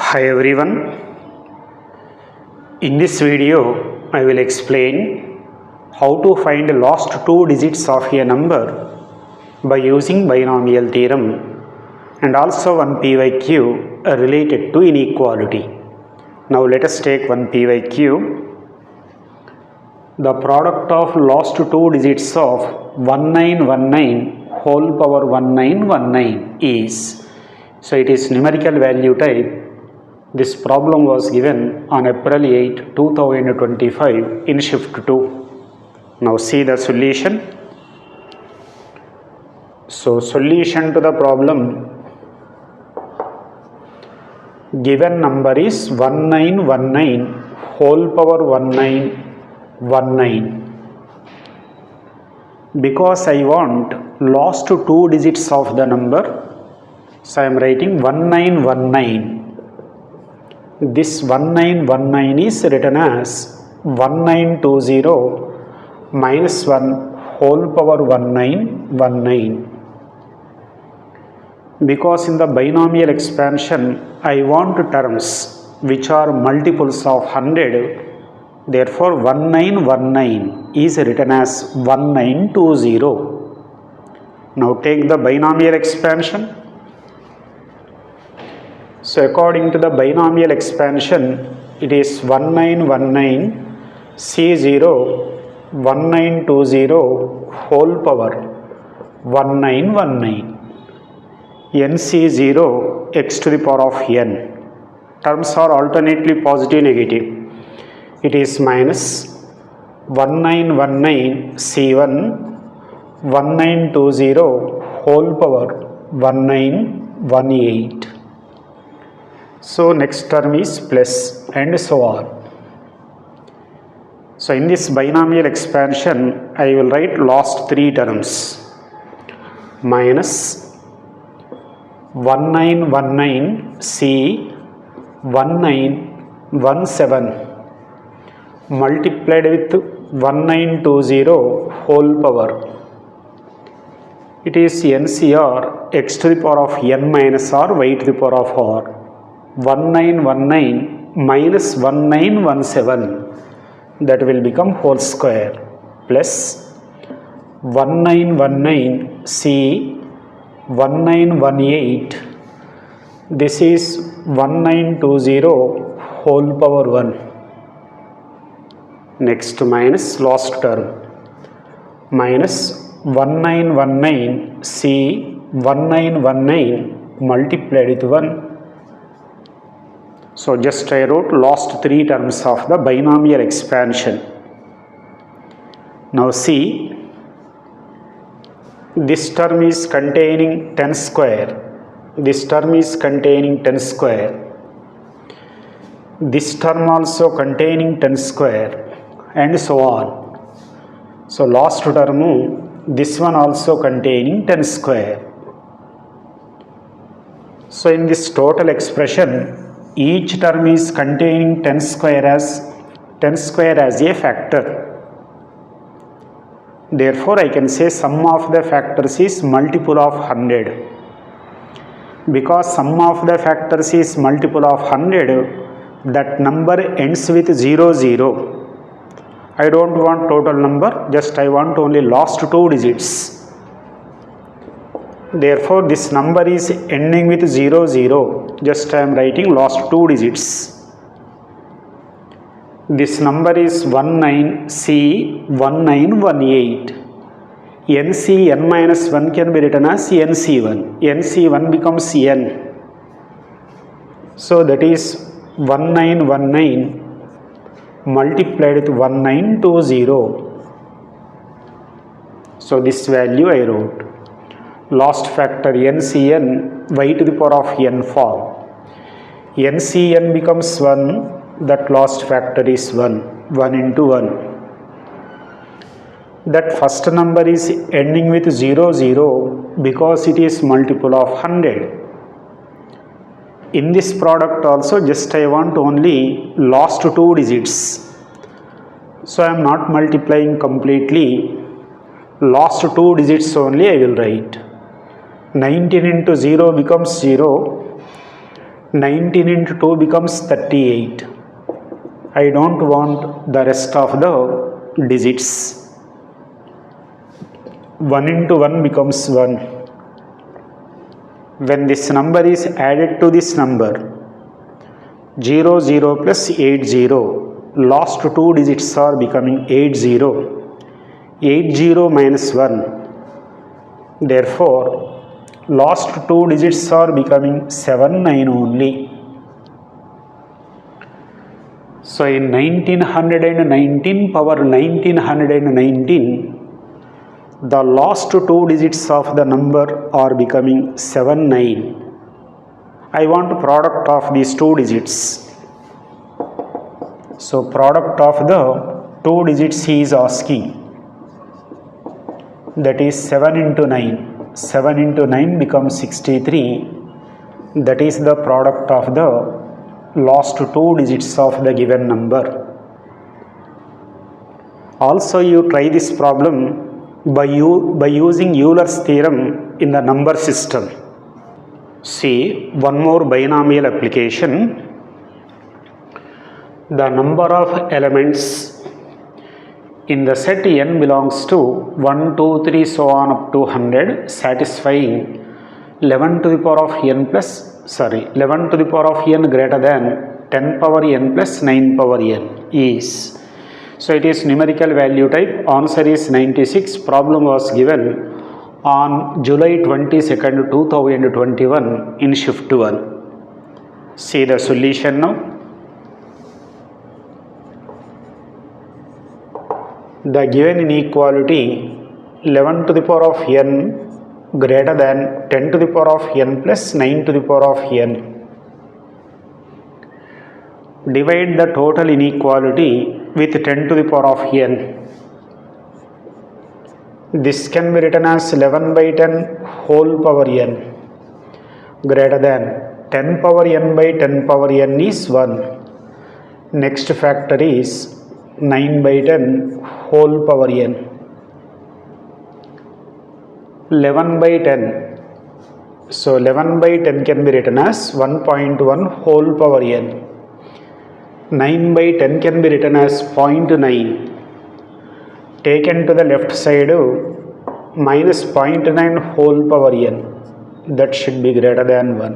Hi everyone, in this video I will explain how to find the last two digits of a number by using binomial theorem and also one PYQ related to inequality. Now let us take one PYQ. The product of last two digits of 1919 whole power 1919 is, so it is numerical value type. This problem was given on April 8, 2025 in shift 2. Now see the solution. So solution to the problem, given number is 1919 whole power 1919. Because I want last two digits of the number, so I am writing 1919. This 1919 is written as 1920 minus 1 whole power 1919. Because in the binomial expansion I want terms which are multiples of 100, therefore 1919 is written as 1920. Now take the binomial expansion. So according to the binomial expansion, it is 1919 C0 1920 whole power 1919 NC0 x to the power of n. Terms are alternately positive negative. It is minus 1919 C1 1920 whole power 1918. So next term is plus and so on. So in this binomial expansion I will write last three terms minus 1919 C 1917 multiplied with 1920 whole power. It is NCR x to the power of n minus r y to the power of r. 1919 minus 1917, that will become whole square, plus 1919 C 1918, this is 1920 whole power 1. Next minus last term, minus 1919 C 1919 multiplied with 1. So just I wrote last three terms of the binomial expansion. Now see, this term is containing 10 square. This term is containing 10 square. This term also containing 10 square and so on. So last term, this one also containing 10 square. So in this total expression, each term is containing 10 square as a factor. Therefore, I can say sum of the factors is multiple of 100. Because sum of the factors is multiple of 100, that number ends with 00. I don't want total number, just I want only last two digits. Therefore, this number is ending with 00. Just I am writing last two digits. This number is 19C1918. NC n minus 1 can be written as NC1. NC1 becomes n. So that is 1919 multiplied with 1920. So this value I wrote. Last factor NCN y to the power of n form. NCN becomes 1, that last factor is 1 into 1. That first number is ending with 00 because it is multiple of 100. In this product also just I want only last two digits. So I am not multiplying completely. Last two digits only I will write. 19 into 0 becomes 0. 19 into 2 becomes 38. I don't want the rest of the digits. 1 into 1 becomes 1. When this number is added to this number, 0 0 plus 8 0, last two digits are becoming 8 0. 8 0 minus 1. Therefore, last two digits are becoming 7 9 only. So in 1919 power 1919, the last two digits of the number are becoming 7 9. I want product of these two digits. So product of the two digits he is asking. That is 7 into 9. 7 into 9 becomes 63. That is the product of the last two digits of the given number. Also, you try this problem by using Euler's theorem in the number system. See, one more binomial application. The number of elements in the set n belongs to 1, 2, 3, so on up to 100, satisfying 11 to the power of n greater than 10 power n plus 9 power n is. So it is numerical value type. Answer is 96. Problem was given on July 22nd, 2021 in shift 1. See the solution now. The given inequality 11 to the power of n greater than 10 to the power of n plus 9 to the power of n. Divide the total inequality with 10 to the power of n. This can be written as 11 by 10 whole power n greater than 10 power n by 10 power n is 1. Next factor is 9 by 10 whole power n. 11 by 10. So 11 by 10 can be written as 1.1 whole power n. 9 by 10 can be written as 0.9. Taken to the left side, minus 0.9 whole power n. That should be greater than 1.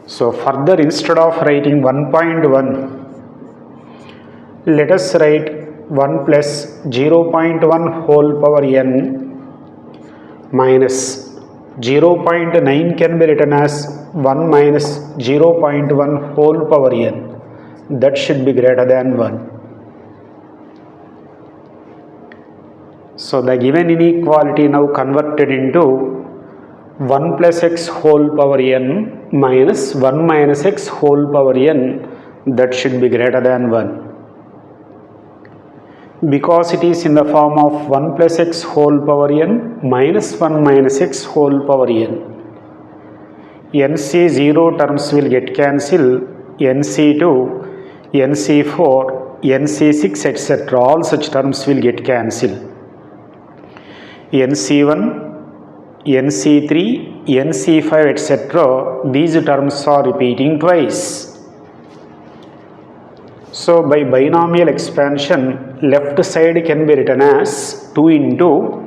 So further, instead of writing 1.1, let us write 1 plus 0.1 whole power n minus 0.9 can be written as 1 minus 0.1 whole power n. That should be greater than 1. So the given inequality now converted into 1 plus x whole power n minus 1 minus x whole power n. That should be greater than 1. Because it is in the form of 1 plus x whole power n minus 1 minus x whole power n. NC0 terms will get cancelled, NC2, NC4, NC6 etc. all such terms will get cancelled. NC1, NC3, NC5 etc. these terms are repeating twice. So by binomial expansion, left side can be written as 2 into,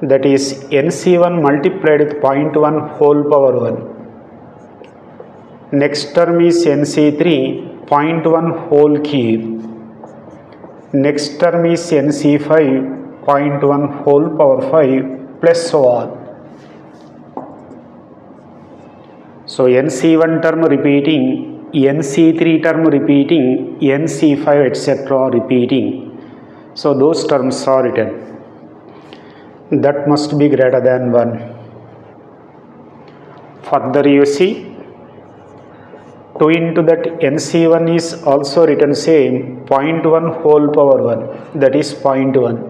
that is NC1 multiplied with 0.1 whole power 1. Next term is NC3 0.1 whole cube. Next term is NC5 0.1 whole power 5 plus so on. So NC1 term repeating, NC3 term repeating, NC5 etc. repeating. So those terms are written. That must be greater than 1. Further you see, 2 into that NC1 is also written same, 0.1 whole power 1, that is 0.1.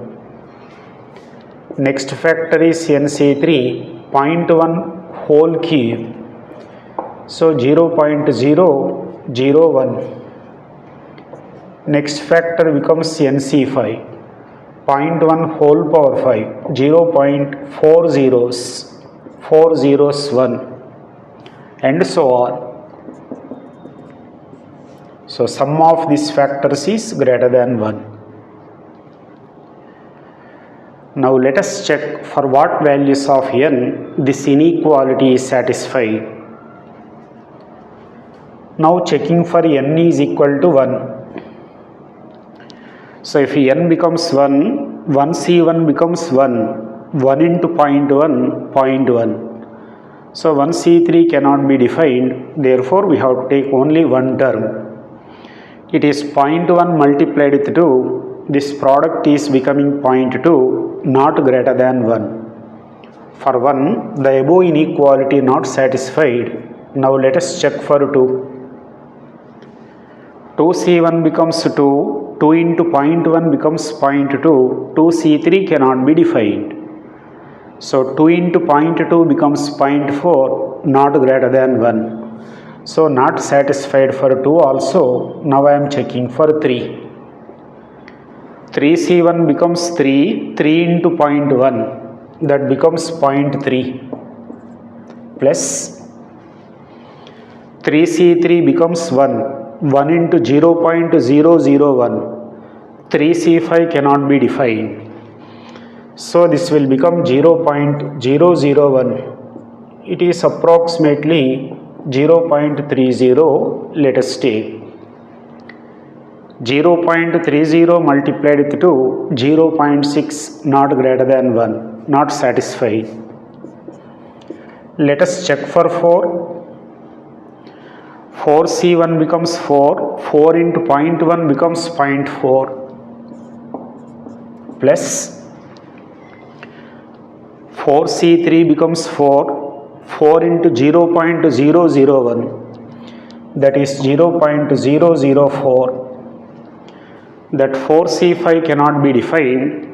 Next factor is NC3, 0.1 whole cube. So 0.001. Next factor becomes NC5, 0.1 whole power 5, 0.4 zeros. 4 zeros 1, and so on. So sum of these factors is greater than 1. Now let us check for what values of n this inequality is satisfied. Now checking for n is equal to 1. So if n becomes 1, 1c1 becomes 1, 1 into 0.1, 0.1. So 1c3 cannot be defined, therefore we have to take only one term. It is 0.1 multiplied with 2, this product is becoming 0.2, not greater than 1. For 1, the above inequality not satisfied. Now let us check for 2. 2c1 becomes 2, 2 into 0.1 becomes 0.2, 2c3 cannot be defined. So 2 into 0.2 becomes 0.4, not greater than 1. So not satisfied for 2 also. Now I am checking for 3. 3c1 becomes 3, 3 into 0.1, that becomes 0.3, plus 3c3 becomes 1, 1 into 0.001, 3c5 cannot be defined. So this will become 0.001. It is approximately 0.30, let us take. 0.30 multiplied with 2, 0.6, not greater than 1, not satisfied. Let us check for 4. 4c1 becomes 4, 4 into 0.1 becomes 0.4, plus 4c3 becomes 4, 4 into 0.001, that is 0.004. That 4c5 cannot be defined.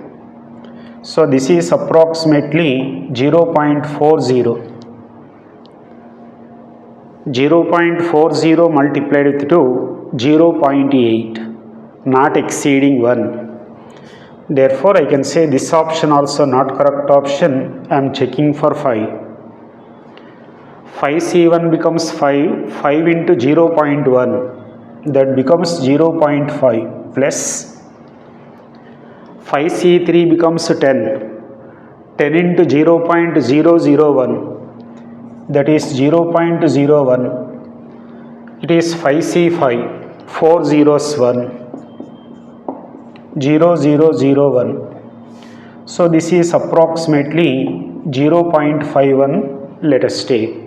So this is approximately 0.40. 0.40 multiplied with 2, 0.8, not exceeding 1. Therefore I can say this option also not correct option. I am checking for 5. 5c1 becomes 5, 5 into 0.1, that becomes 0.5, plus 5c3 becomes 10, 10 into 0.001, that is 0.01, it is 5c5, 4 zeros 1, 0001. So this is approximately 0.51, let us take.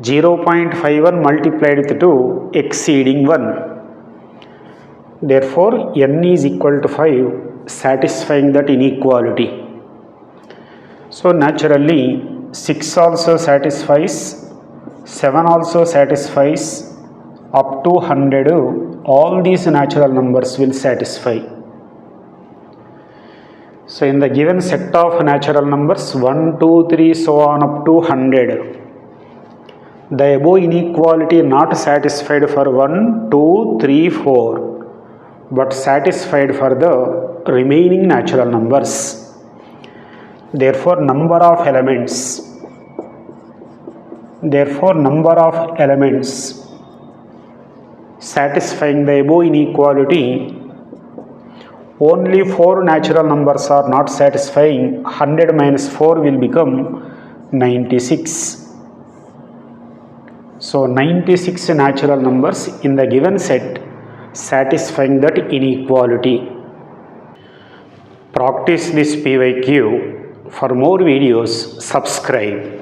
0.51 multiplied with 2, exceeding 1. Therefore n is equal to 5, satisfying that inequality. So naturally 6 also satisfies, 7 also satisfies, up to 100 all these natural numbers will satisfy. So in the given set of natural numbers 1, 2, 3 so on up to 100, the above inequality not satisfied for 1, 2, 3, 4, but satisfied for the remaining natural numbers. Therefore number of elements satisfying the above inequality, only 4 natural numbers are not satisfying. 100 minus 4 will become 96. So 96 natural numbers in the given set satisfying that inequality. Practice this PYQ. For more videos, subscribe.